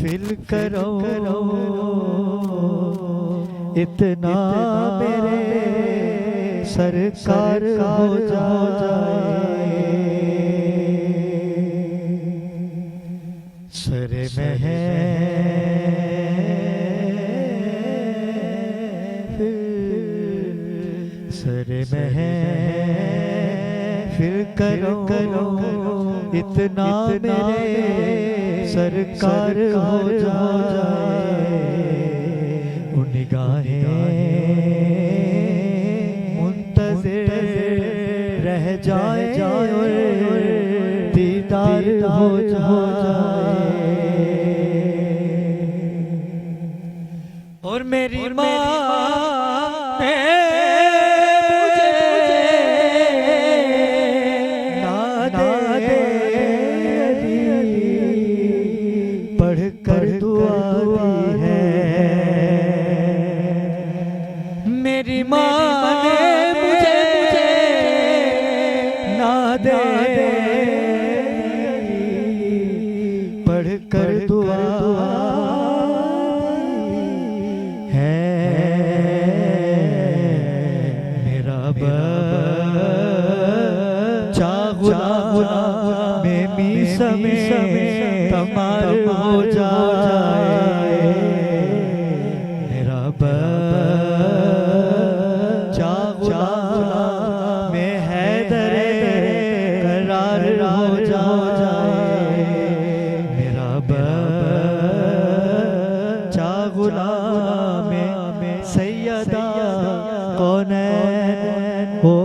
Fill करो इतना मेरे सरकार हो जाए। सरे फिर करो इतना मेरे सरकार हो जाए। उन निगाहें मुंतज़िर रह जाए और दीदार हो जाए। और मेरी माँ कर दुआ दी है। मेरी माँ ने मुझे ना दे पढ़ कर दुआ है। मेरा बच्चा गुलाम में मीसा में तमार हो जाए। मेरा बच्चा गुलाम में हैदर करार हो जाए। मेरा बच्चा गुलाम में सैयदा कौनैन हो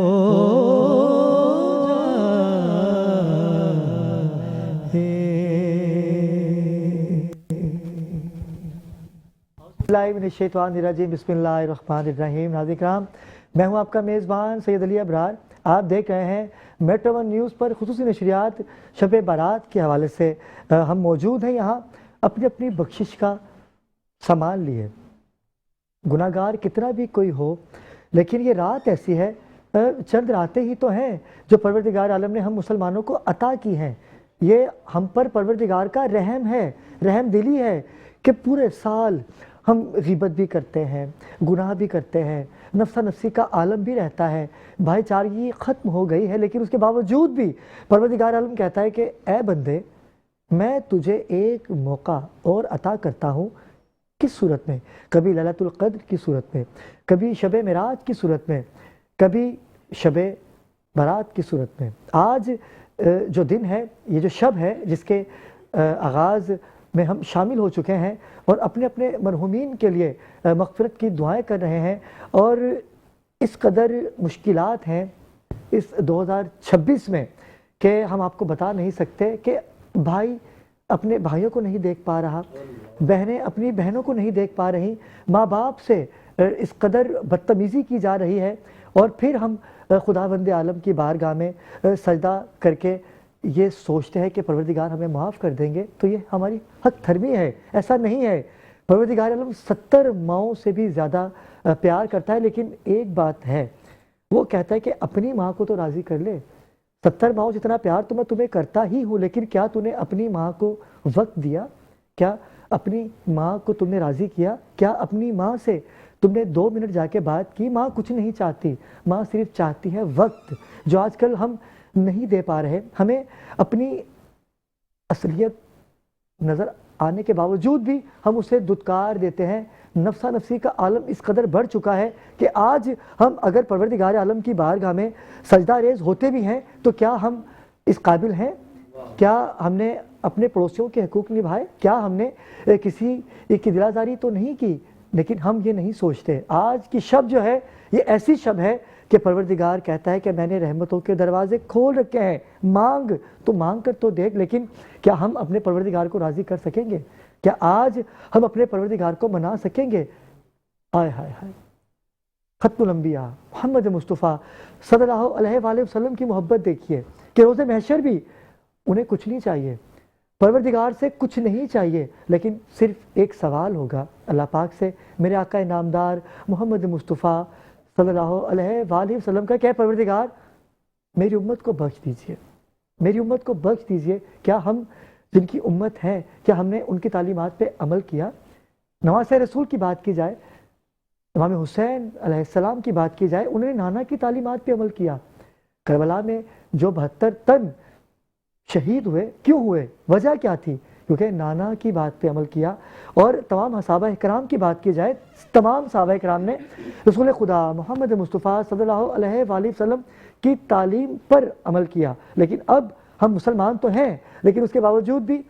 बिस्मिल्लाहिर्रहमानिर्रहीम। नाज़रीन, मैं हूं आपका मेज़बान सैयद अली अबरार। आप देख रहे हैं मेट्रो वन न्यूज़ पर खुसूसी नशरियात शब बारात के हवाले से। हम मौजूद हैं यहाँ अपनी अपनी बख्शिश का सामान लिए। गुनाहगार कितना भी कोई हो, लेकिन ये रात ऐसी है, चंद रातें ही तो हैं जो परवरदिगार आलम ने हम मुसलमानों को अता की हैं। ये हम पर परवरदिगार का रहम है, रहम दिली है कि पूरे साल हम ग़ीबत भी करते हैं, गुनाह भी करते हैं, नफ्सा नफ्सी का आलम भी रहता है, भाईचारगी ख़त्म हो गई है, लेकिन उसके बावजूद भी परवरदिगार आलम कहता है कि ए बंदे, मैं तुझे एक मौका और अता करता हूँ। किस सूरत में? कभी लैलतुल क़द्र की सूरत में, कभी शब मेराज की सूरत में, कभी शब बारात की सूरत में। आज जो दिन है, ये जो शब है जिसके आगाज़ में हम शामिल हो चुके हैं और अपने अपने मरहूमीन के लिए मग़फ़िरत की दुआएं कर रहे हैं। और इस कदर मुश्किलात हैं इस 2026 में कि हम आपको बता नहीं सकते कि भाई अपने भाइयों को नहीं देख पा रहा, बहनें अपनी बहनों को नहीं देख पा रही, माँ बाप से इस कदर बदतमीज़ी की जा रही है। और फिर हम खुदावंद आलम की बारगाह में सजदा करके ये सोचते हैं कि परवरदिगार हमें माफ़ कर देंगे, तो ये हमारी हक धर्मी है। ऐसा नहीं है। परवरदिगार आलम 70 माओं से भी ज़्यादा प्यार करता है, लेकिन एक बात है, वो कहता है कि अपनी माँ को तो राज़ी कर ले। 70 माओं जितना प्यार तो मैं तुम्हें करता ही हूँ, लेकिन क्या तूने अपनी माँ को वक्त दिया? क्या अपनी माँ को तुमने राज़ी किया? क्या अपनी माँ से तुमने 2 मिनट जाके बात की? माँ कुछ नहीं चाहती, माँ सिर्फ चाहती है वक्त, जो आजकल हम नहीं दे पा रहे। हमें अपनी असलियत नज़र आने के बावजूद भी हम उसे दुत्कार देते हैं। नफ्सा नफ्सी का आलम इस कदर बढ़ चुका है कि आज हम अगर परवरदिगार आलम की बारगाह में सजदा रेज़ होते भी हैं तो क्या हम इस काबिल हैं? क्या हमने अपने पड़ोसियों के हकूक़ निभाए? क्या हमने किसी की दिलाजारी तो नहीं की? लेकिन हम ये नहीं सोचते। आज की शब जो है, ये ऐसी शब है कि परवरदिगार कहता है कि मैंने रहमतों के दरवाजे खोल रखे हैं, मांग तो मांग कर तो देख। लेकिन क्या हम अपने परवरदिगार को राज़ी कर सकेंगे? क्या आज हम अपने परवरदिगार को मना सकेंगे? आय हाय हाय, खत्मुल अंबिया मोहम्मद मुस्तफ़ा सल्लल्लाहु अलैहि वसल्लम की मोहब्बत देखिए कि रोज़े महशर भी उन्हें कुछ नहीं चाहिए, परवरदिगार से कुछ नहीं चाहिए, लेकिन सिर्फ एक सवाल होगा अल्लाह पाक से, मेरे आका नामदार मोहम्मद मुस्तफ़ा सल्लल्लाहु अलैहि वसल्लम का, क्या परवरदिगार मेरी उम्मत को बख्श दीजिए, मेरी उम्मत को बख्श दीजिए। क्या हम जिनकी उम्मत है, क्या हमने उनकी तालीमात पे अमल किया? नवासे रसूल की बात की जाए, इमाम हुसैन अलैहिस्सलाम की बात की जाए, उन्होंने नाना की तालीमात पे अमल किया। करबला में जो 72 तन शहीद हुए, क्यों हुए, वजह क्या थी? क्योंकि नाना की बात पे अमल किया। और तमाम सहाबा इकराम की बात की जाए, तमाम सहाबा इकराम ने रसूल खुदा मोहम्मद मुस्तफ़ा सल्लल्लाहु अलैहि वसल्लम की तालीम पर अमल किया। लेकिन अब हम मुसलमान तो हैं, लेकिन उसके बावजूद भी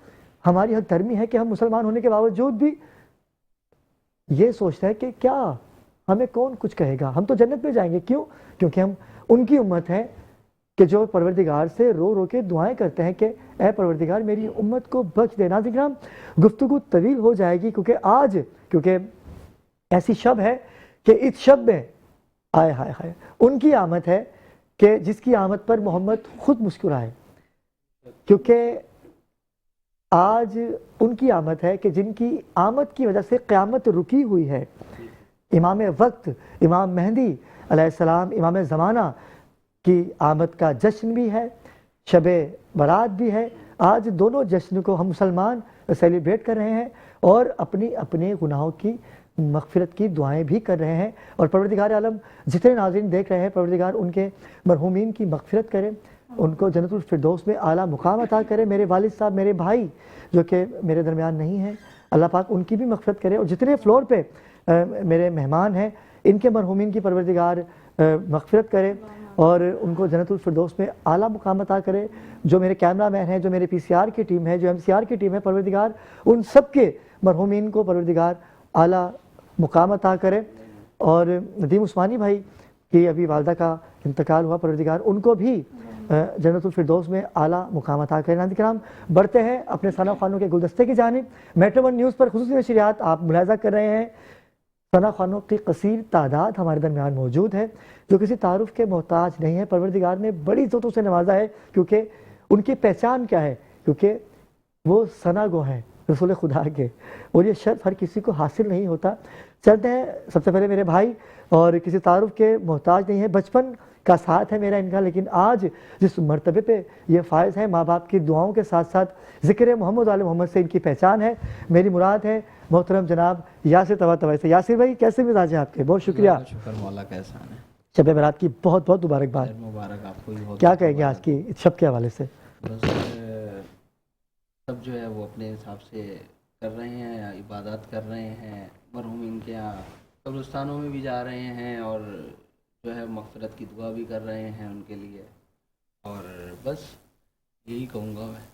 हमारी हक धर्मी है कि हम मुसलमान होने के बावजूद भी ये सोचते हैं कि क्या हमें कौन कुछ कहेगा, हम तो जन्नत में जाएंगे। क्यों? क्योंकि हम उनकी उम्मत हैं कि जो परवरदिगार से रो रो के दुआएं करते हैं कि ए परवरदिगार मेरी उम्मत को बख्श दे। नाज़रीन, गुफ्तगू तवील हो जाएगी क्योंकि ऐसी शब है कि इस शब में आए हाय हाय उनकी आमद है कि जिसकी आमद पर मोहम्मद खुद मुस्कुराए, क्योंकि आज उनकी आमद है कि जिनकी आमद की वजह से क़यामत रुकी हुई है। इमाम वक्त, इमाम मेहदी अलैहिस्सलाम, इमाम ज़माना की आमद का जश्न भी है, शबे बारात भी है। आज दोनों जश्न को हम मुसलमान सेलिब्रेट कर रहे हैं और अपनी अपने गुनाहों की मग़फ़िरत की दुआएं भी कर रहे हैं। और परवरदिगार आलम जितने नाज़रीन देख रहे हैं, परवरदिगार उनके मरहूमीन की मग़फ़िरत करे, उनको जन्नतुल फिरदौस में आला मुकाम अता करे। मेरे वालिद साहब, मेरे भाई जो कि मेरे दरमियान नहीं हैं, अल्लाह पाक उनकी भी मग़फ़िरत करे। और जितने फ्लोर पे मेरे मेहमान हैं, इनके मरहूमीन की परवरदिगार मग़फ़िरत करे और उनको जन्नतुल फिरदौस में आला मुकाम अता करे। जो मेरे कैमरा मैन हैं, जो मेरे पीसीआर की टीम है, जो एमसीआर की टीम है, परवरदिगार उन सब के मरहूमीन को परवरदिगार आला मुकाम अता करे। और नदीम उस्मानी भाई की अभी वालदा का इंतकाल हुआ, परवरदिगार उनको भी जन्नतुल फिरदौस में आला मुकाम अता करें। नाज़रीन, बढ़ते हैं अपने सना खानों के गुलदस्ते की जानिब। मेट्रो वन न्यूज़ पर खुसूसी नशरियात आप मुलाहिज़ा कर रहे हैं। सना खानों की कसीर तादाद हमारे दरमियान मौजूद है जो किसी तारुफ के मोहताज नहीं है। परवरदिगार ने बड़ी इज़्ज़तों से नवाजा है, क्योंकि उनकी पहचान क्या है? क्योंकि वो सना गो हैं रसूल खुदा के, और ये शर्फ हर किसी को हासिल नहीं होता। चलते हैं, सबसे पहले मेरे भाई और किसी तारुफ के मोहताज नहीं है, बचपन का साथ है मेरा इनका, लेकिन आज जिस मर्तबे पे ये फ़ायज़ है, माँ बाप की दुआओं के साथ साथ ज़िक्र मोहम्मद आले मोहम्मद से इनकी पहचान है। मेरी मुराद है मोहतरम जनाब यासिर तवा से। यासिर भाई, कैसे मिजाज है आपके? बहुत शुक्रिया। शुक्र मौला का एहसान है। शब बारात की बहुत बहुत मुबारकबाद। मुबारक आपको भी। क्या कहेंगे आज की शब के हवाले से? बस सब जो है वो अपने हिसाब से कर रहे हैं, इबादत कर रहे हैं, मरहूमीन के यहाँ कब्रिस्तानों में भी जा रहे हैं और जो है मग़फ़िरत की दुआ भी कर रहे हैं उनके लिए। और बस यही कहूँगा मैं।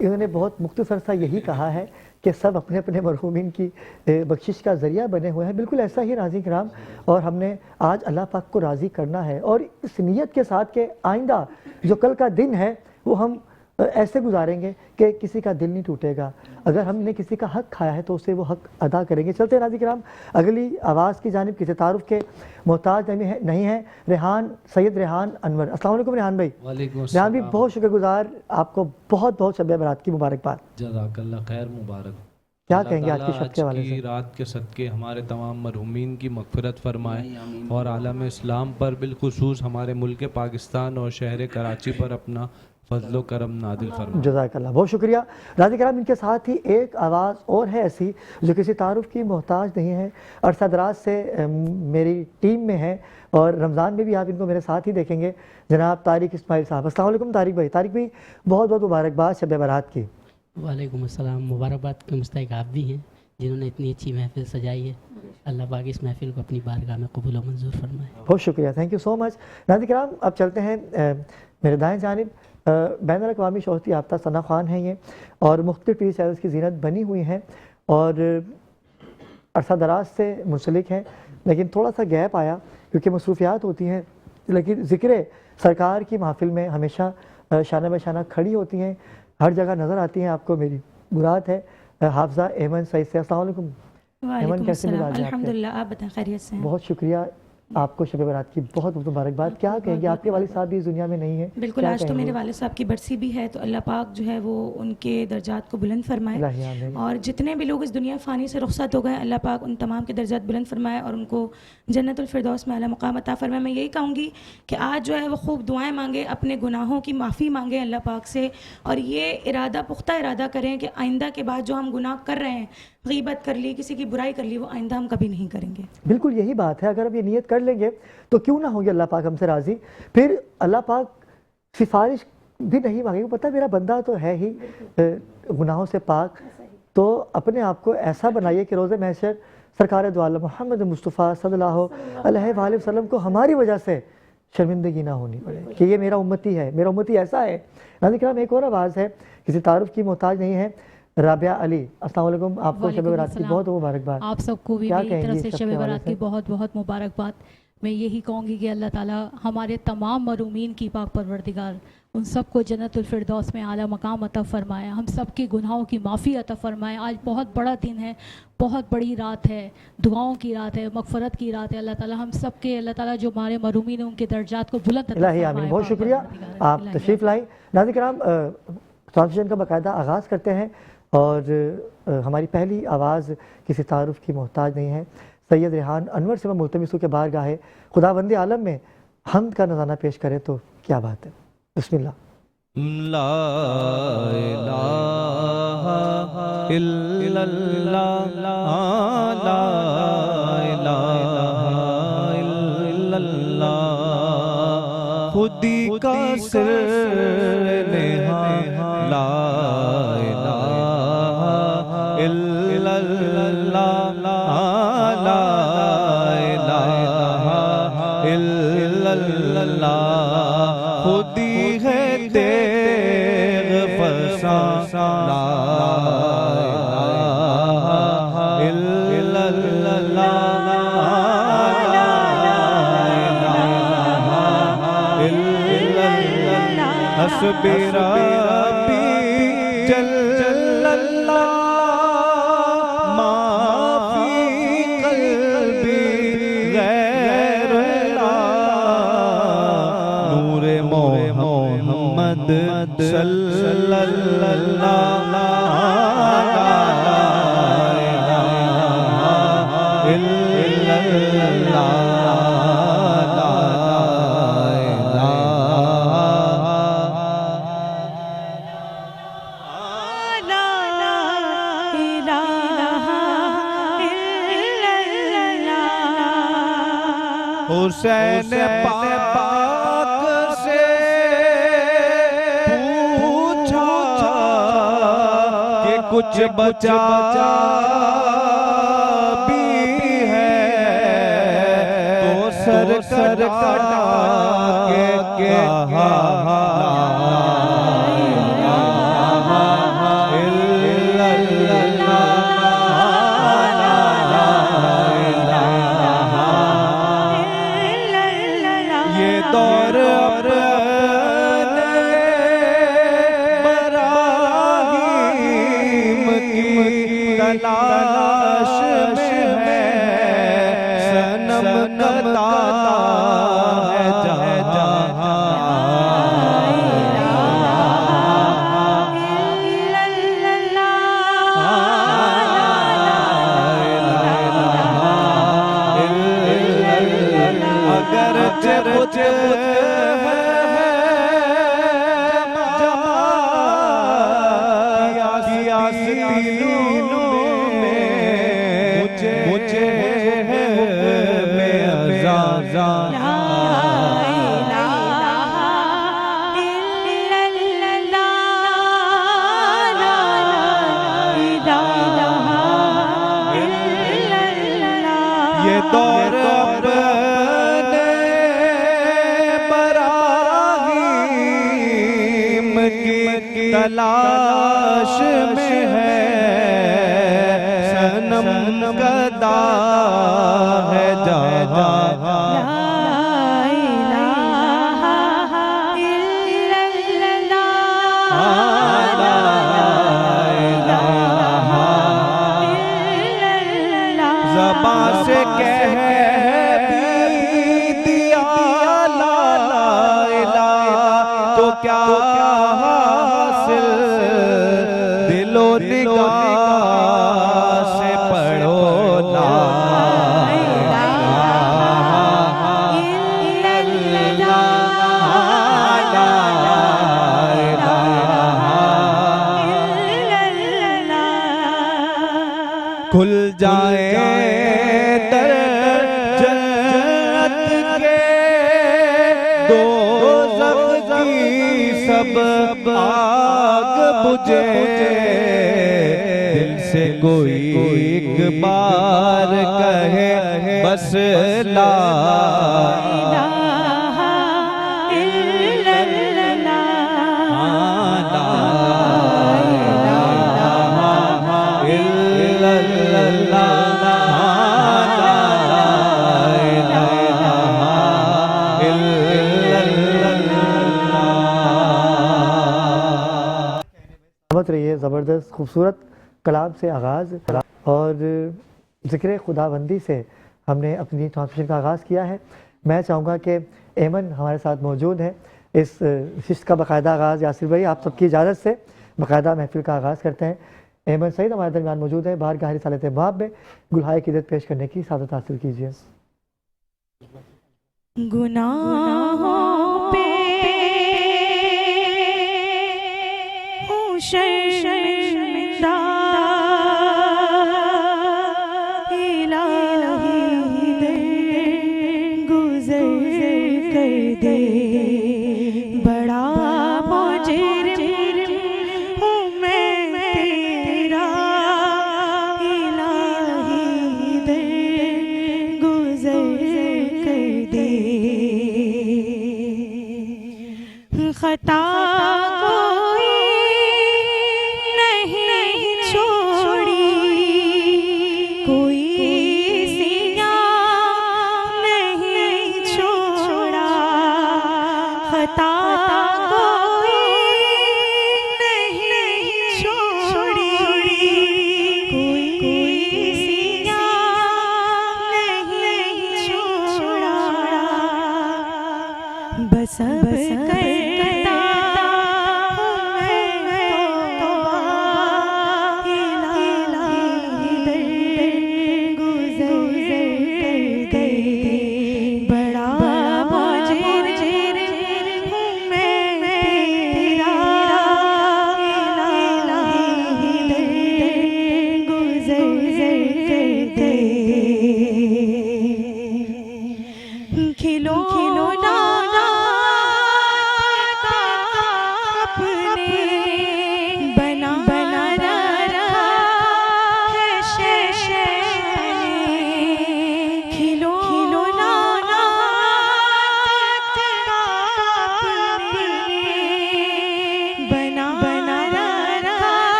इन्होंने बहुत मुख्तसर सा यही कहा है कि सब अपने अपने मरहूमीन की बख्शिश का ज़रिया बने हुए हैं। बिल्कुल ऐसा ही नाज़रीन किराम, और हमने आज अल्लाह पाक को राज़ी करना है और इस नीयत के साथ कि आइंदा जो कल का दिन है वो हम ऐसे गुजारेंगे कि किसी का दिल नहीं टूटेगा। अगर हमने किसी का हक़ खाया है तो उसे वो हक़ अदा करेंगे। चलते हैं नाज़रीन किराम अगली आवाज़ की जानिब। किसी तारुफ के मोहताज नहीं है, रेहान, सैयद रेहान अनवर। अस्सलाम वालेकुम रेहान भाई। रेहान भी बहुत शुक्रगुजार, आपको बहुत बहुत शब बारात की मुबारकबाद। जज़ाकल्लाह खैर, मुबारक। क्या कहेंगे आज की शब के हवाले से? रात के सदके हमारे तमाम मरहूमीन की मग़फ़िरत फरमाए और आलम इस्लाम पर बिलखुसूस हमारे मुल्क पाकिस्तान और शहर कराची पर अपना फजलो करम नादिल फरमाए। जज़ाकल्लाह, बहुत शुक्रिया। राज़ी कराम, इनके साथ ही एक आवाज़ और है ऐसी जो किसी तारुफ की मोहताज नहीं है, अरसा दराज से मेरी टीम में है और रमज़ान में भी आप इनको मेरे साथ ही देखेंगे, जनाब तारिक इस्माइल साहब। अस्सलाम वालेकुम तारिक भाई। तारिक भाई, बहुत बहुत मुबारकबाद शब बारात की। वालेकुम अस्सलाम। मुबारकबाद के मुस्तहिक़ आप भी हैं जिन्होंने इतनी अच्छी महफ़िल सजाई है। अल्लाह पाक इस महफ़िल को अपनी बारगाह में कबूल व मंजूर फरमाए। बहुत शुक्रिया, थैंक यू सो मच। नाज़रीन किराम, अब चलते हैं मेरे दाएँ जानिब। बैन अल-अक़वामी शोहरत याफ्ता सना खान हैं ये, और मुख्तलिफ टीवी चैनल्स की ज़ीनत बनी हुई हैं और अरसा दराज से मुंसलिक हैं, लेकिन थोड़ा सा गैप आया क्योंकि मसरूफियात होती हैं, लेकिन ज़िक्र सरकार की महफ़िल में हमेशा शाना बशाना खड़ी होती हैं, हर जगह नज़र आती हैं। आपको मेरी मुराद है हाफ़ज़ा एमन सईद से। अस्सलाम वालेकुम। एमन, कैसे मिजाज है आपके? अल्हम्दुलिल्लाह, आप बताएं खैरियत से हैं? बहुत शुक्रिया। आपको शब बारात की बहुत बहुत मुबारकबाद। क्या कहेंगे, आपके वालिद साहब भी इस दुनिया में नहीं है? बिल्कुल, क्या आज तो कहेंगे? मेरे वालिद साहब की बरसी भी है, तो अल्लाह पाक जो है वो उनके दर्जात को बुलंद फरमाए, इलाही आमीन। और जितने भी लोग इस दुनिया फ़ानी से रुखसत हो गए, अल्लाह पाक उन तमाम के दर्जात बुलंद फरमाए और उनको जन्नतुल फिरदौस में आला मुकाम अता फरमाए। मैं यही कहूँगी कि आज जो है वो खूब दुआएं मांगे, अपने गुनाहों की माफ़ी मांगे अल्लाह पाक से, और ये इरादा, पुख्ता इरादा करें कि आइंदा के बाद जो हम गुनाह कर रहे हैं, गीबत कर ली, किसी की बुराई कर ली, वो आइंदा हम कभी नहीं करेंगे। बिल्कुल यही बात है, अगर हम ये नियत कर लेंगे तो क्यों ना होंगे अल्लाह पाक हमसे राज़ी। फिर अल्लाह पाक सिफारिश भी नहीं मांगेगा, पता है मेरा बंदा तो है ही गुनाहों से पाक, तो अपने आप को ऐसा बनाइए कि रोज़े महशर सरकार दो आलम मोहम्मद मुस्तफ़ा सल्लल्लाहु अलैहि वसल्लम को हमारी वजह से शर्मिंदगी ना होनी पड़े कि ये मेरा उम्मती है, मेरा उम्मती ऐसा है। नाज़रीन किराम, एक और आवाज़ है, किसी तारुफ की मोहताज नहीं है, राबिया अली। अस्सलाम वालेकुम, आपको शब बारात की बहुत मुबारकबाद। आप सबको भी क्या मेरी तरफ कहेंगी से इस शब हवाले बारात से? की बहुत बहुत मुबारकबाद। मैं यही कहूँगी कि अल्लाह ताला हमारे तमाम मरूमीन की पाक परवरदिगार उन सबको जन्नतुल फिरदौस में आला मकाम अता फ़रमाए, हम सब के गुनाहों की माफ़ी अता फ़रमाए। आज बहुत बड़ा दिन है, बहुत बड़ी रात है, दुआओं की रात है, मगफ़रत की रात है। अल्लाह ताला हम सब के, अल्लाह ताला जो हमारे मरूमीन हैं उनके दर्जात को बुलंद अता इलाही फ़रमाए। आमीन। बहुत पाक शुक्रिया, परवरदिगार, आप इलाही तशरीफ़ लाई। नाज़रीन किराम, ट्रांसमिशन का बाकायदा आगाज़ करते हैं, और हमारी पहली आवाज़ किसी तारुफ की मोहताज नहीं है। सैयद रेहान अनवर से मैं मुल्तमिस हूँ कि बारगाह खुदावंद आलम में हम्द का नज़ाना पेश करें तो क्या बात है। बिस्मिल्लाह। ला इलाहा इल्लल्लाह, ला इलाहा इल्लल्लाह, खुदी का सिर नेहा, ला इलाहा इल्लल्लाह, ला इलाहा इल्लल्लाह, खुदी है तेग फसा, ला इलाहा इल्लल्लाह, हस्बी रब्बी जल्लल्लाह, माफी क़ल्बी गैरुल्लाह, नूरे मोहम्मद सल्लल्लाह, ला इलाहा इल्लल्लाह, ला हुसैन पाक से पूछा कि कुछ बचा भी है, तो सर कटा के कहा, ये दौर अपने बराहीम की तलाश में है, सनम कता है जहाँ, अगर मुझे मुझे ये दौर अपने बराहीम की तलाश में है, सनम गदा है जहाँ, ज़बां से कह भी निगाह से पढ़ो ला खुल जाए दर जन्नत के दोज़ख की सब आग बुझे दिल से कोई एक बार कहे बस ला रही है ज़बरदस्त खूबसूरत कलाम से आगाज़ और ज़िक्र खुदाबंदी से हमने अपनी ट्रांसमिशन का आगाज़ किया है। मैं चाहूँगा कि एमन हमारे साथ मौजूद हैं। इस शिश्त का बाकायदा आगाज़ यासिर भाई आप सबकी इजाज़त से बाकायदा महफिल का आगाज़ करते हैं। एमन सईद हमारे दरमियान मौजूद है। बाहर गाहरी सालत बाब में गुलहाए क़ीदत पेश करने की सादत हासिल कीजिए। गुनाहों पे शर्मिंदा इलाही गुज़र कर दे बड़ा मुजरिम हूँ मैं तेरा इलाही गुज़र कर दे खता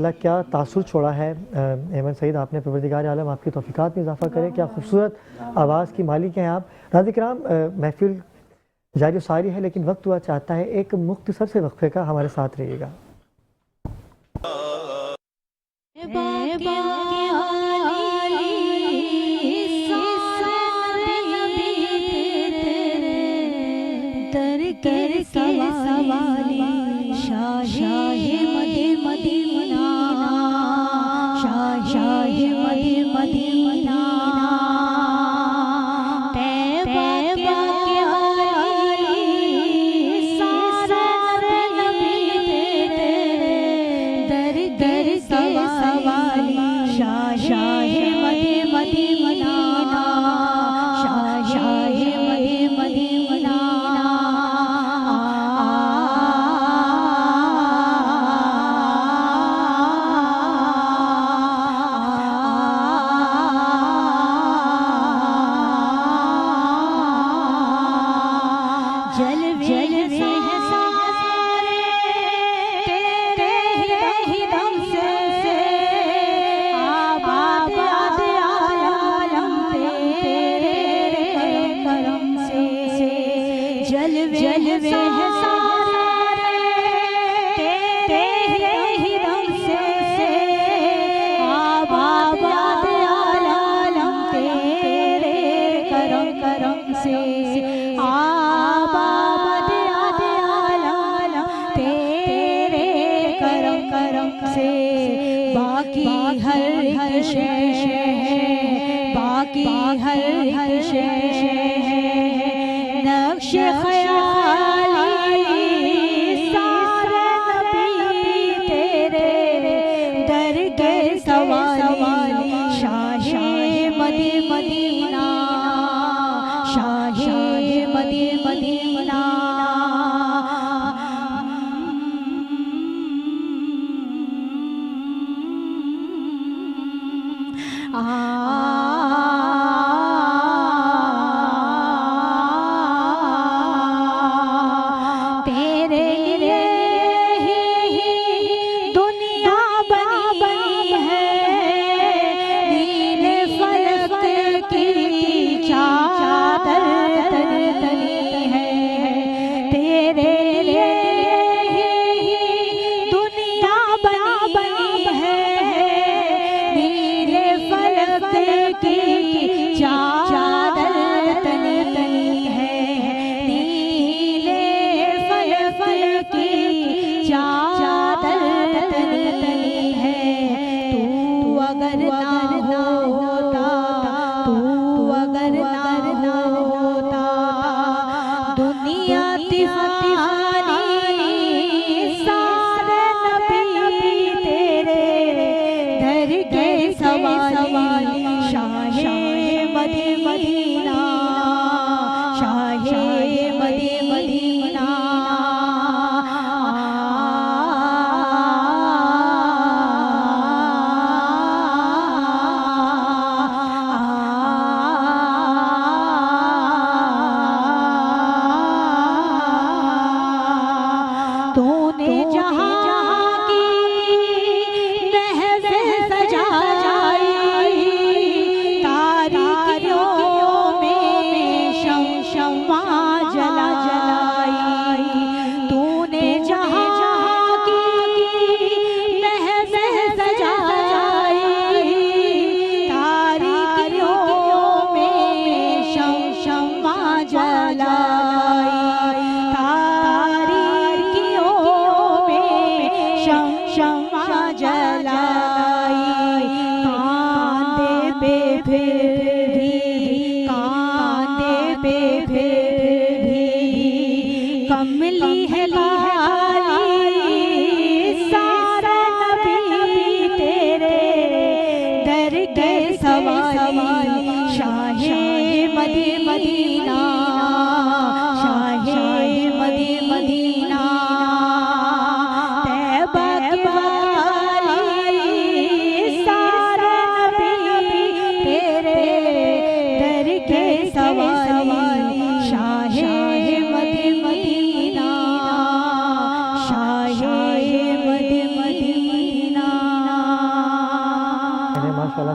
माशाल्लाह क्या तासुर छोड़ा है अहमद सईद आपने। परवरदिगार आलम आपकी तौफीकात में इजाफ़ा करे। क्या खूबसूरत आवाज़ की मालिक हैं आप। नाज़रीन किराम, महफिल जारी सारी है लेकिन वक्त हुआ चाहता है एक मुख्तसर से वक्फे का। हमारे साथ रहिएगा।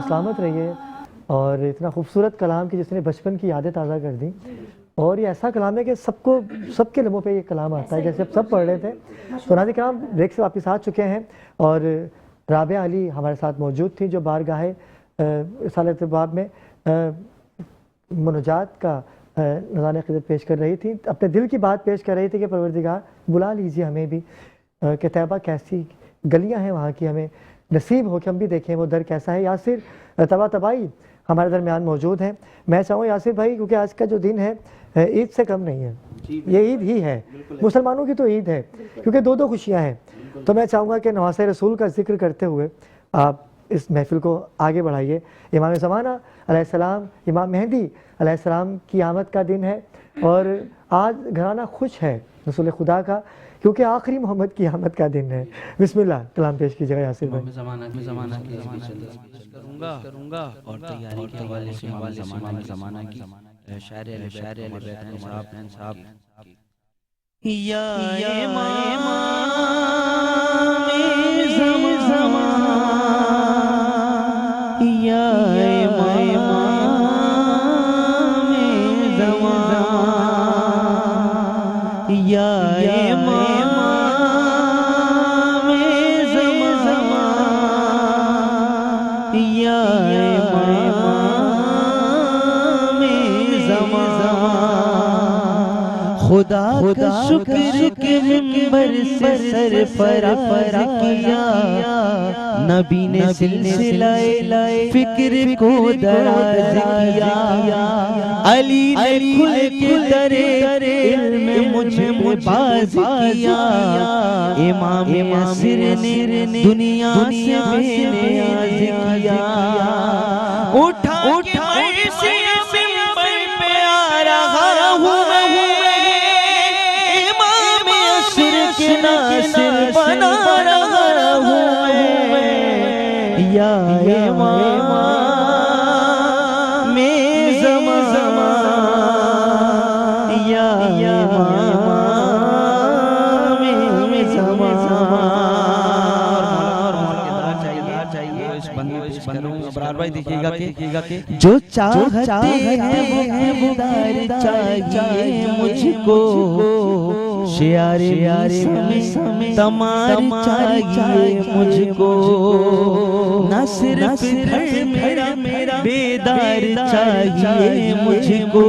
सलामत रहिए। और इतना खूबसूरत कलाम कि जिसने बचपन की यादें ताज़ा कर दी। और ये ऐसा कलाम है कि सबको, सबके लबों पे ये कलाम आता है, जैसे अब सब पढ़ रहे थे। तो नाज़रीन किराम, ब्रेक से वापस आ चुके हैं और राबिया अली हमारे साथ मौजूद थी, जो बारगाहे रिसालत बाब में मुनाजात का नज़ारे क़िदरत पेश कर रही थी। अपने दिल की बात पेश कर रही थी कि परवरदिगार बुला लीजिए हमें भी, कि तैबा कैसी गलियां हैं वहाँ की, हमें नसीब हो कि हम भी देखें वो दर कैसा है। यासिर तबाई हमारे दरमियान मौजूद हैं। मैं चाहूँ यासिर भाई, क्योंकि आज का जो दिन है ईद से कम नहीं है, ये ईद ही है, मुसलमानों की तो ईद है, क्योंकि दो दो खुशियाँ हैं। तो मैं चाहूँगा कि नवासे रसूल का जिक्र करते हुए आप इस महफिल को आगे बढ़ाइए। इमाम ज़माना अलैहिस्सलाम, इमाम मेहदी अलैहिस्सलाम की आमद का दिन है और आज घराना खुश है रसूल खुदा का, क्योंकि आखिरी मोहम्मद की आमद का दिन है। बिस्मिल्लाह, कलाम पेश कीजिएगा यासिर भाई। ज़माना करूँगा और तैयारी के हवाले से ज़माना की शायर साहब या खुदा का शुक्र के मिंबर से सरफराज किया, नबी ने सिलसिलाए फिक्र को दराज किया, अली ने खुल के दरे इल्म मुझे मुबाज किया, इमाम असर ने दुनिया से बेनियाज किया, उठा के मैं मिंबर पे आ रहा हूँ, नासिर बना रहा हूँ या इमाम में ज़माना, या इमाम में ज़माना। इस बंदे अबरार भाई देखिएगा कि जो चाहते हैं वो दीदार चाहिए मुझको, शियारे समय तमार चाहिए मुझको, न सिर्फ घर मेरा बेदार चाहिए मुझको,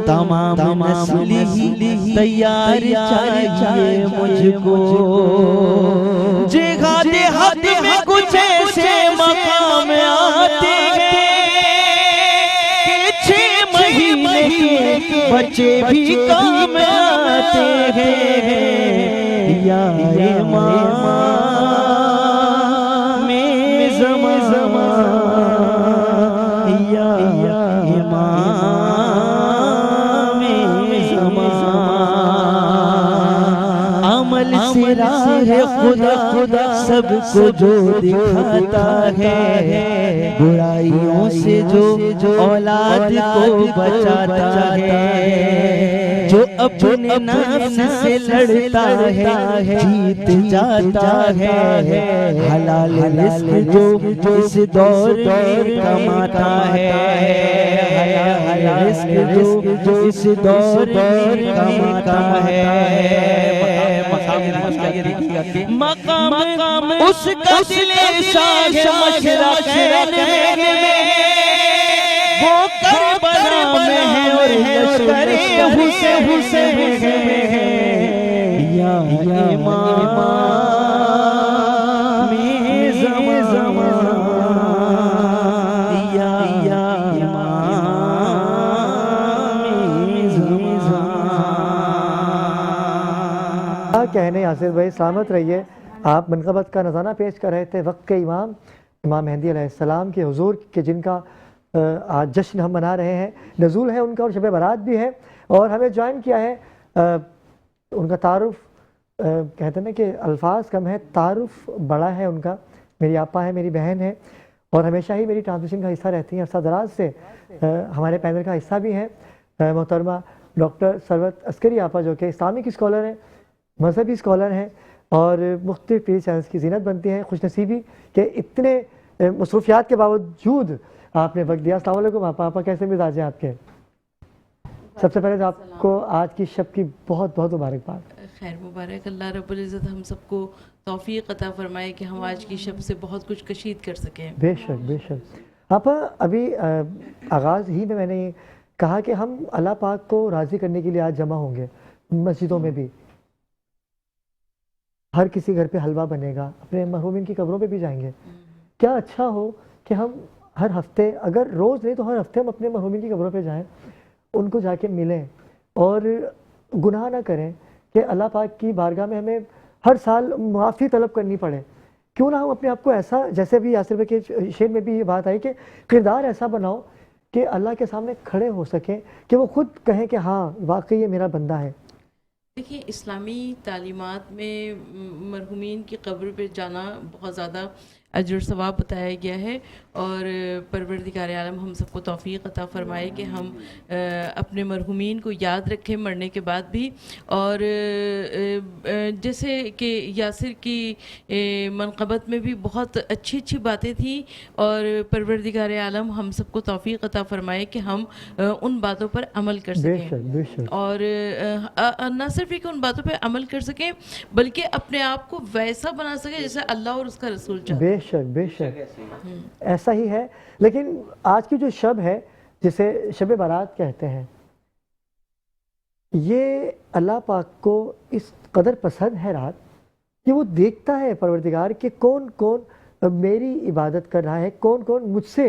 तमाम नस्ली तैयार चाहिए मुझको, जिहादे हद में कुछ ऐसे मकाम आते हैं कि 6 महीने के बच्चे भी काम आते हैं, या इमाम में ज़माना, या इमाम में ज़माना। अमल से राह खुदा सबको जो दिखाता है, बुराइयों से जो औलाद को बचाता है, जो अपने नफ्स से लड़ता है जीत जाता है, हलाल रिज़्क़ जो इस दौर में कमाता है, हलाल रिज़्क़ जो इस दौर में कमाता है, मकाम उसका दिले शाह मशरक़ैन में, वो करबला में है और लश्करे हुसैन में है, या इमाम में ज़माना, या इमाम में ज़माना। कहने यासिर भाई, सलामत रहिए। आप मनक़बत का नज़ाना पेश कर रहे थे वक्त के इमाम मेहदी अलैहिस्सलाम के हुजूर के, जिनका आज जश्न हम मना रहे हैं, नज़ूल है उनका और शब बारात भी है। और हमें ज्वाइन किया है उनका तारुफ, कहते हैं ना कि अल्फाज कम है, तारुफ बड़ा है उनका। मेरी आपा है, मेरी बहन है और हमेशा ही मेरी ट्रांसमिशन का हिस्सा रहती हैं, अरसा दराज से हमारे पैनल का हिस्सा भी हैं। मोहतरमा डॉक्टर सरवत अस्करी आपा, जो कि इस्लामिक स्कॉलर हैं, मजहबी स्कॉलर हैं और मुख्तलिफ टीवी चैनल्स की ज़ीनत बनती हैं। खुशनसीबी कि इतने मसरूफियात के बावजूद आपने वक्त दिया। अस्सलाम वालेकुम आपा, आपा कैसे मिजाज हैं आपके? सबसे पहले तो आपको आज की शब की बहुत बहुत मुबारकबाद। खैर मुबारक, अल्लाह रब्बुल इज़्ज़त हम सबको तौफीक अता फरमाए कि हम आज की शब से बहुत कुछ कशीद कर सकें। बेशक बेशक। आपा अभी आगाज़ ही में मैंने कहा कि हम अल्लाह पाक को राज़ी करने के लिए आज जमा होंगे, मस्जिदों में भी, हर किसी घर पे हलवा बनेगा, अपने मरहूमिन की कब्रों पे भी जाएंगे। क्या अच्छा हो कि हम हर हफ्ते, अगर रोज़ नहीं तो हर हफ्ते हम अपने मरहूमिन की कब्रों पे जाएं, उनको जाके मिलें और गुनाह ना करें कि अल्लाह पाक की बारगाह में हमें हर साल माफ़ी तलब करनी पड़े। क्यों ना हम अपने आप को ऐसा, जैसे भी यासिर भाई के शेर में भी ये बात आई कि किरदार ऐसा बनाओ कि अल्लाह के सामने खड़े हो सकें, कि वो खुद कहें कि हाँ वाकई ये मेरा बंदा है। देखिए, इस्लामी तालीमात में मरहुमीन की कब्र पे जाना बहुत ज़्यादा अजर सवाब बताया गया है और परवरदिगार आलम हम सबको तौफीक अता फ़रमाए कि हम अपने मरहुमीन को याद रखें मरने के बाद भी। और जैसे कि यासिर की मनक़बत में भी बहुत अच्छी अच्छी बातें थी और परवरदिगार आलम हम सबको तौफीक अता फ़रमाए कि हम उन बातों पर अमल कर सकें। बेशक बेशक। और न सिर्फ कि उन बातों पर अमल कर सकें बल्कि अपने आप को वैसा बना सकें जैसे अल्लाह और उसका रसूल चाहते हैं। बेशक बेशक, ऐसा ही है। लेकिन आज की जो शब है, जिसे शब बारात कहते हैं, ये अल्लाह पाक को इस कदर पसंद है रात कि वो देखता है परवरदिगार कि कौन कौन मेरी इबादत कर रहा है, कौन कौन मुझसे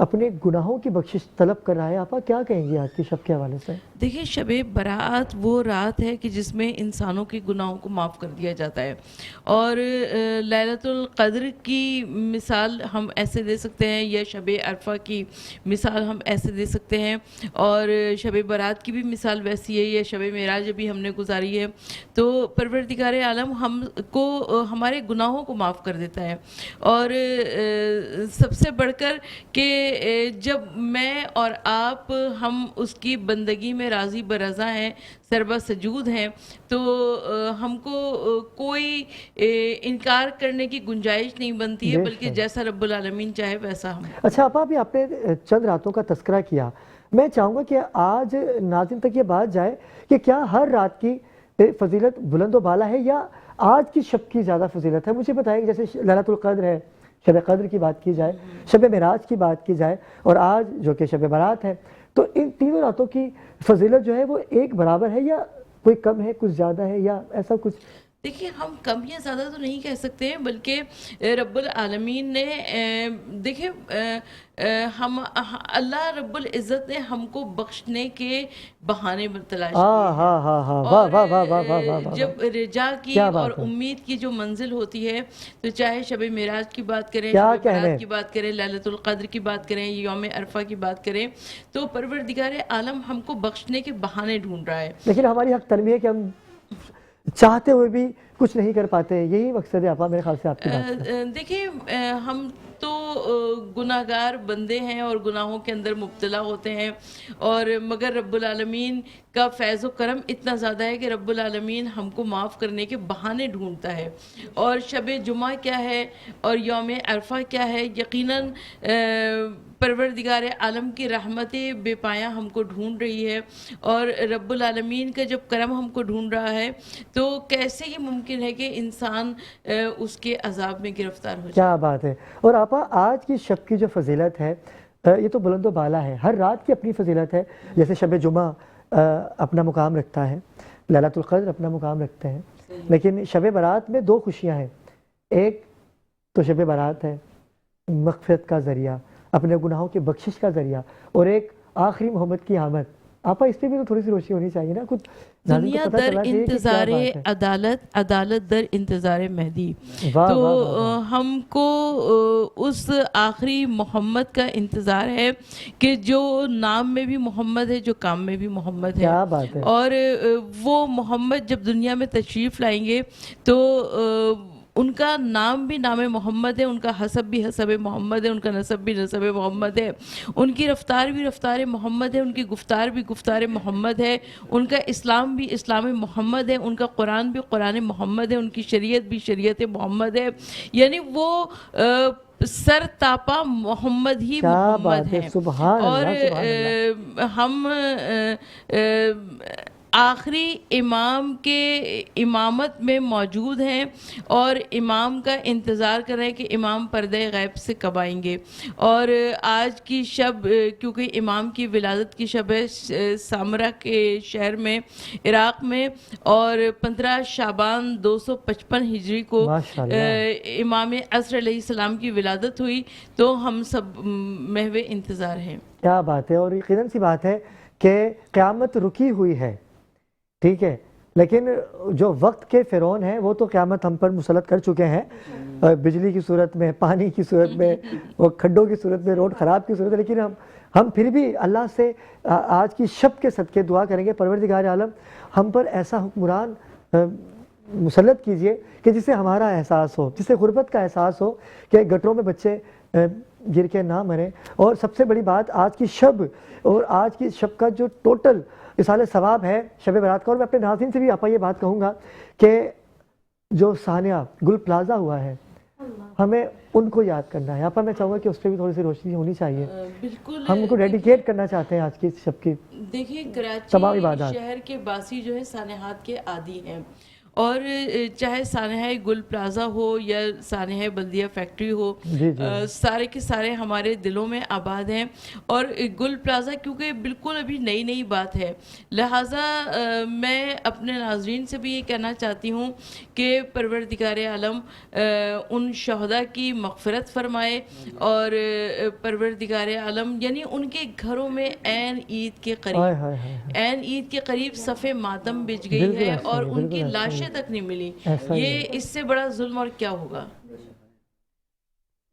अपने गुनाहों की बख्शिश तलब कर रहा है। आपा क्या कहेंगी आज की शब के हवाले से? देखिए, शब बारात वो रात है कि जिसमें इंसानों के गुनाहों को माफ़ कर दिया जाता है और लैलतुल क़द्र की मिसाल हम ऐसे दे सकते हैं या शब अरफा की मिसाल हम ऐसे दे सकते हैं और शब बारात की भी मिसाल वैसी है या शब मेराज भी हमने गुजारी है। तो परवरदिगार आलम हमको हमारे गुनाहों को माफ़ कर देता है और सबसे बढ़कर कि जब मैं और आप हम उसकी बंदगी में राज़ी बरज़ा हैं, सरबा सजूद हैं, तो हमको कोई इनकार करने की गुंजाइश नहीं बनती है, बल्कि जैसा रब्बुल आलमीन चाहे वैसा हम। अच्छा आपा, अभी आपने चंद रातों का तस्करा किया, मैं चाहूँगा कि आज नाज़िम तक ये बात जाए कि क्या हर रात की फजीलत बुलंद बाला है या आज की शब की ज़्यादा फजीलत है? मुझे बताएंगे। जैसे लैलतुल क़द्र है, शब क़द्र की बात की जाए, शब मेराज की बात की जाए और आज जो कि शब बारात है, तो इन तीनों रातों की फजीलत जो है वो एक बराबर है या कोई कम है, कुछ ज़्यादा है या ऐसा कुछ? देखिए, हम कम या ज़्यादा तो नहीं कह सकते हैं, बल्कि रब्बुल आलमीन ने देखिए हम अल्लाह रब्बुल इज़्ज़त ने हमको बख्शने के बहाने तलाश किए। जब रिजा की और उम्मीद की जो मंजिल होती है, तो चाहे शब मेराज की बात करें, शब बारात की बात करें, लैलतुल क़द्र की बात करें, यौम अरफा की बात करें, तो परवरदिगार आलम हमको बख्शने के बहाने ढूंढ रहा है। लेकिन हमारी हक तलबी है कि हम चाहते हुए भी कुछ नहीं कर पाते, यही मकसद है आपा मेरे ख्याल से आपकी बात। देखिए, हम तो गुनाहगार बंदे हैं और गुनाहों के अंदर मुब्तला होते हैं और मगर रब्बुल आलमीन का फैज़ व करम इतना ज़्यादा है कि रब्बुल आलमीन हमको माफ़ करने के बहाने ढूंढता है। और शब जुमा क्या है और यौम अरफा क्या है, यकीनन परवरदिगार आलम की रहमतें बेपाया हमको ढूंढ रही है और रब्बुल आलमीन का जब करम हमको ढूंढ रहा है तो कैसे ही मुमकिन है कि इंसान उसके अजाब में गिरफ्तार हो जाए। क्या बात है। और आपा, आज की शब की जो फजीलत है ये तो बुलंद बाला है, हर रात की अपनी फजीलत है। जैसे शब जुमा अपना मुकाम रखता है, लैलतुल क़द्र अपना मुकाम रखते हैं, लेकिन शब बारात में दो खुशियाँ हैं। एक तो शब बारात है मग़फ़िरत का ज़रिया, अपने गुनाहों की बख्शिश का ज़रिया, और एक आखिरी मोहम्मद की आमद। आपा, इस पर भी तो थोड़ी सी रोशनी होनी चाहिए ना कुछ। दुनिया दर इंतज़ार अदालत, अदालत दर इंतज़ार मेहदी। तो हमको उस आखिरी मोहम्मद का इंतज़ार है कि जो नाम में भी मोहम्मद है, जो काम में भी मोहम्मद है। क्या बात है। और वो मोहम्मद जब दुनिया में तशरीफ़ लाएंगे तो उनका नाम भी नाम मोहम्मद है, उनका हसब भी हसब मोहम्मद है, उनका नसब भी नसब मोहम्मद है, उनकी रफ्तार भी रफ्तार मोहम्मद है, उनकी गुफ्तार भी गुफ्तार मोहम्मद है, उनका इस्लाम भी इस्लाम मोहम्मद है, उनका कुरान भी कुरान मोहम्मद है, उनकी शरीयत भी शरीयत मोहम्मद है। यानी वो सरतापा मोहम्मद ही क्या मोहम्मद बात है, है। सुभान और अल्लाह, सुभान अल्लाह। हम आखिरी इमाम के इमामत में मौजूद हैं और इमाम का इंतज़ार कर रहे हैं कि इमाम पर्दे गैब से कब आएंगे। और आज की शब, क्योंकि इमाम की विलादत की शब है सामरा के शहर में इराक़ में, और 15 शाबान 255 हिजरी को माशाअल्लाह। इमाम असर अलैहिस्सलाम की विलादत हुई। तो हम सब महवे इंतज़ार हैं। क्या बात है। और यकीनन सी बात है कि क़यामत रुकी हुई है, ठीक है, लेकिन जो वक्त के फ़िरौन हैं वो तो क़यामत हम पर मुसलत कर चुके हैं, बिजली की सूरत में, पानी की सूरत में, वो खड्डों की सूरत में, रोड ख़राब की सूरत में। लेकिन हम फिर भी अल्लाह से आज की शब के सदक़े दुआ करेंगे, परवरदिगार आलम हम पर ऐसा हुक्मरान मुसल्लत कीजिए कि जिससे हमारा एहसास हो, जिससे गुर्बत का एहसास हो कि गटरों में बच्चे गिर के ना मरें। और सबसे बड़ी बात, आज की शब और आज की शब का जो टोटल इसाले सवाब है शब बारात का। और मैं अपने नाज़रीन से भी आपा ये बात कहूँगा कि जो सानिया गुल प्लाजा हुआ है, हमें उनको याद करना है। आपा मैं चाहूँगा कि उस पर भी थोड़ी सी रोशनी होनी चाहिए। बिल्कुल, हम उनको डेडिकेट करना चाहते हैं आज की शब की। देखिए, तमाम कराची इबादत। शहर के बासी जो है सानेहात के आदी हैं, और चाहे सानेहा गुल प्लाजा हो या सानेहा बल्दिया फैक्ट्री हो, सारे के सारे हमारे दिलों में आबाद हैं। और गुल प्लाजा क्योंकि बिल्कुल अभी नई नई बात है, लिहाजा मैं अपने नाज़रीन से भी ये कहना चाहती हूँ कि परवरदिगार आलम उन शहदा की मग़फ़िरत फ़रमाए, और परवरदिगार आलम यानी उनके घरों में ऐन ईद के करीब सफ़े मातम बिछ गई है और उनकी लाश तक नहीं मिली। ये इससे बड़ा जुल्म और क्या होगा।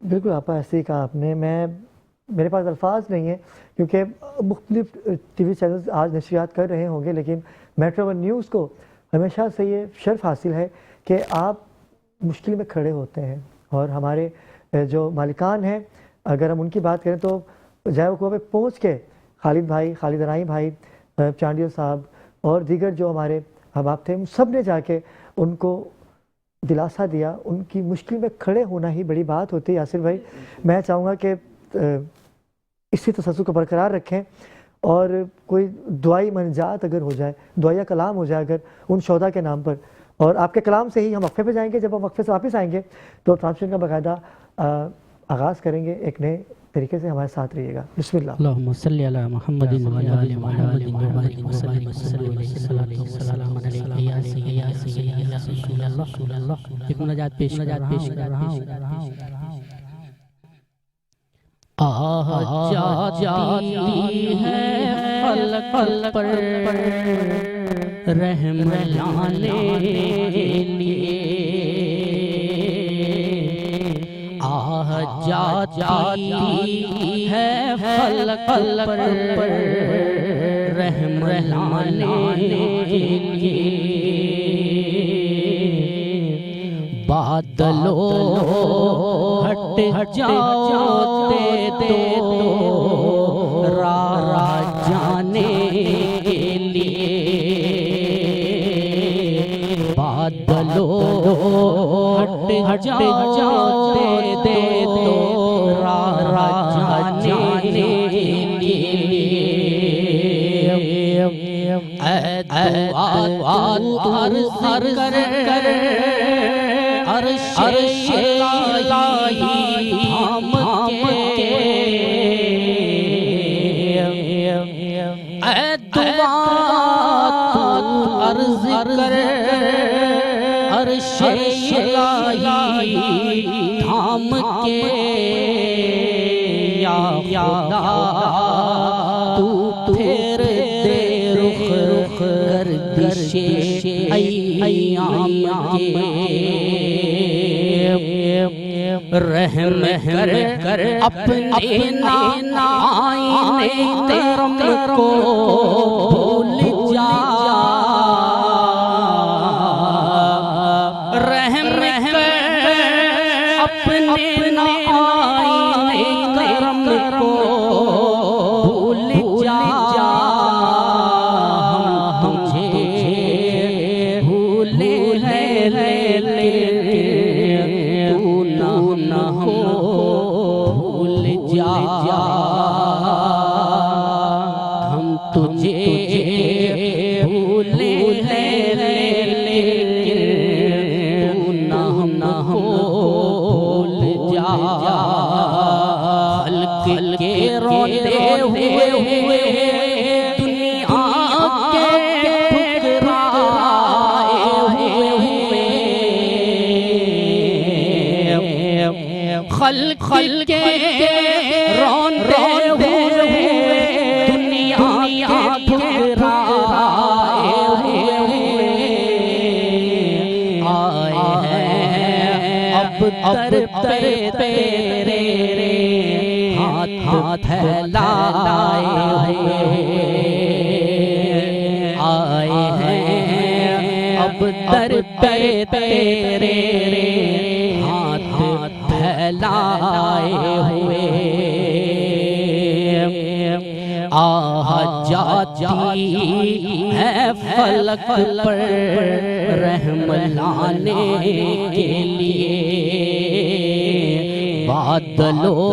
बिल्कुल आपा, ऐसे ही कहा आपने। मेरे पास अल्फाज नहीं है क्योंकि मुख्तलिफ टीवी चैनल्स आज नशरियात कर रहे होंगे, लेकिन मेट्रो वन न्यूज़ को हमेशा से ये शर्फ हासिल है कि आप मुश्किल में खड़े होते हैं। और हमारे जो मालिकान हैं, अगर हम उनकी बात करें तो जायको पे पहुँच के खालिद भाई, खालिद अनाई भाई, चांडियल साहब और दीगर जो हमारे अहबाब थे, सब ने जाके उनको दिलासा दिया। उनकी मुश्किल में खड़े होना ही बड़ी बात होती है। यासिर भाई, मैं चाहूँगा कि इसी तसल्सल को बरकरार रखें और कोई दुआई मनजात अगर हो जाए, दुआया कलाम हो जाए अगर उन शोधा के नाम पर, और आपके कलाम से ही हम वक्फे पे जाएंगे। जब हम वक्फे से वापस आएंगे तो ट्रांसमिशन का बाकायदा आगाज़ करेंगे। एक नए तरीके से हमारे साथ रहिएगा। बिस्मिल्लाह। अल्लाहुम्मा सल्ली अला मुहम्मदिन व अला आलि मुहम्मदिन व बारिक व सल्लिम व सल्लिम अलैहि या सय्यदी या रसूल अल्लाह। एक मुनाजात पेश कर रहा हूँ। जाती है खलक पर रहम लाने लिए, जाती है फलक पर रहम लाने लिए। बादलों हट जाओ दे दो राह जाने के लिए। बादलों हट जाओ दे दो राह जाने के लिए। अर्ज़ कर अर्श इलाही थाम के दुआ अर्ज़ कर अर्श इलाही थाम के। या खुदा तू फेर दे रुख गर्दिशे अय्याम के। रहम कर अपने आईने करम को भूल जा। रहम कर अपने आईने करम को भूल जा। हम तुझे भूले हैं तू न हमको तुझे भूले हैं लेकिन तू ना भूल जा। खल्क के रोते हुए दुनिया के ठुकराए हुए खल्क के रोते हुए दुनिया के ठुकराए हुए आए हैं अब तर तेरे हाथ फैलाए हुए आए हैं अब तर तेरे हाथ फैलाए हुए आह जाती है फलक पर रहम लाने के लिए बादलों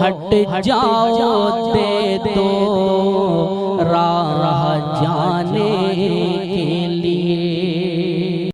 हट जाओ दे दो राह जाने